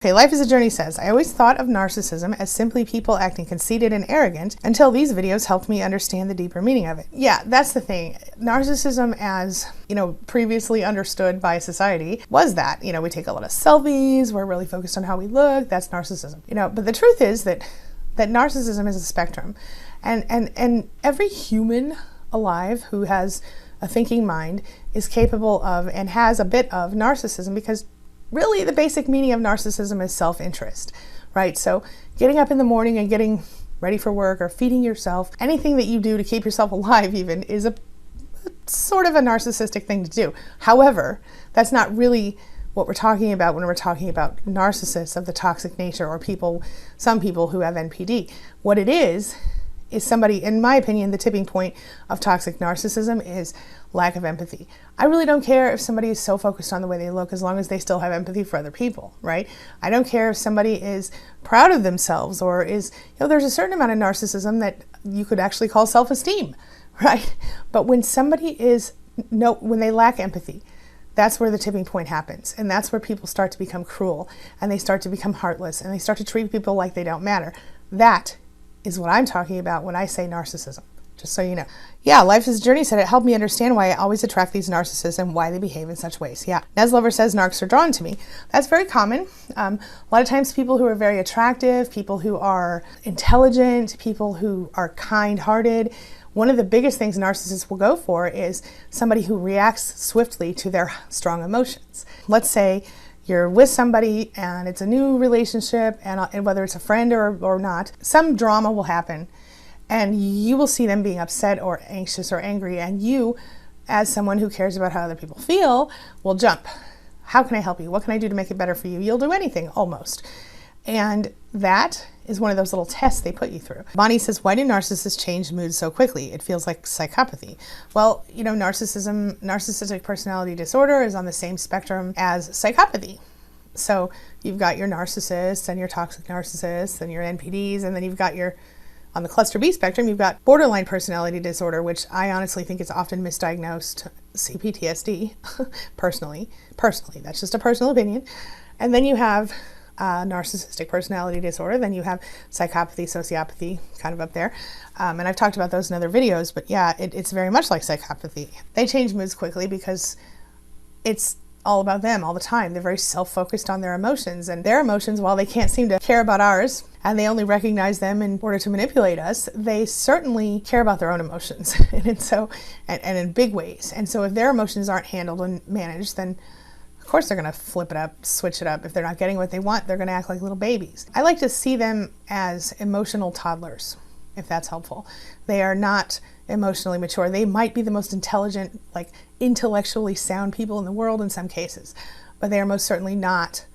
Okay, Life is a Journey says, I always thought of narcissism as simply people acting conceited and arrogant until these videos helped me understand the deeper meaning of it. Yeah, that's the thing. Narcissism, as, previously understood by society, was that, we take a lot of selfies, we're really focused on how we look, that's narcissism. But the truth is that narcissism is a spectrum. And every human alive who has a thinking mind is capable of and has a bit of narcissism, because really the basic meaning of narcissism is self-interest, right? So getting up in the morning and getting ready for work or feeding yourself, anything that you do to keep yourself alive even, is a sort of a narcissistic thing to do. However, that's not really what we're talking about when we're talking about narcissists of the toxic nature, or some people who have NPD. What it is somebody, in my opinion, the tipping point of toxic narcissism is lack of empathy. I really don't care if somebody is so focused on the way they look, as long as they still have empathy for other people, right? I don't care if somebody is proud of themselves or is, there's a certain amount of narcissism that you could actually call self-esteem, right? But when somebody when they lack empathy, that's where the tipping point happens. And that's where people start to become cruel, and they start to become heartless, and they start to treat people like they don't matter. That is what I'm talking about when I say narcissism, just so you know. Yeah, Life is a Journey said, it helped me understand why I always attract these narcissists and why they behave in such ways. Yeah, Neslover says, narcs are drawn to me. That's very common. A lot of times people who are very attractive, people who are intelligent, people who are kind-hearted, one of the biggest things narcissists will go for is somebody who reacts swiftly to their strong emotions. Let's say you're with somebody and it's a new relationship, and whether it's a friend or not, some drama will happen, and you will see them being upset or anxious or angry, and you, as someone who cares about how other people feel, will jump. How can I help you? What can I do to make it better for you? You'll do anything, almost. And that is one of those little tests they put you through. Bonnie says, why do narcissists change moods so quickly? It feels like psychopathy. Well, narcissistic personality disorder is on the same spectrum as psychopathy. So you've got your narcissists and your toxic narcissists and your NPDs, and then you've got on the cluster B spectrum, you've got borderline personality disorder, which I honestly think is often misdiagnosed CPTSD, personally, that's just a personal opinion. And then you have narcissistic personality disorder, then you have psychopathy, sociopathy, kind of up there. And I've talked about those in other videos, but yeah, it's very much like psychopathy. They change moods quickly because it's all about them all the time. They're very self-focused on their emotions, and their emotions, while they can't seem to care about ours, and they only recognize them in order to manipulate us, they certainly care about their own emotions, and in big ways. And so if their emotions aren't handled and managed, then of course they're going to flip it up, switch it up. If they're not getting what they want, they're going to act like little babies. I like to see them as emotional toddlers, if that's helpful. They are not emotionally mature. They might be the most intelligent, intellectually sound people in the world in some cases, but they are most certainly not,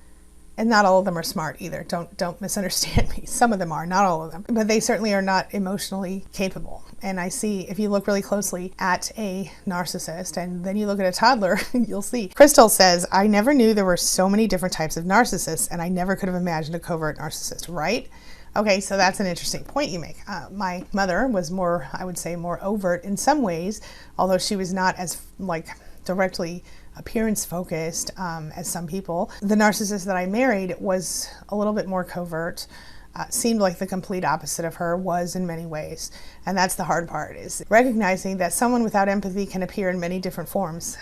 and not all of them are smart either. Don't misunderstand me. Some of them are, not all of them, but they certainly are not emotionally capable. And I see, if you look really closely at a narcissist and then you look at a toddler, you'll see. Crystal says, I never knew there were so many different types of narcissists, and I never could have imagined a covert narcissist, right? Okay, so that's an interesting point you make. My mother was more, I would say, more overt in some ways, although she was not as directly appearance focused as some people. The narcissist that I married was a little bit more covert, seemed like the complete opposite of her, was in many ways. And that's the hard part, is recognizing that someone without empathy can appear in many different forms.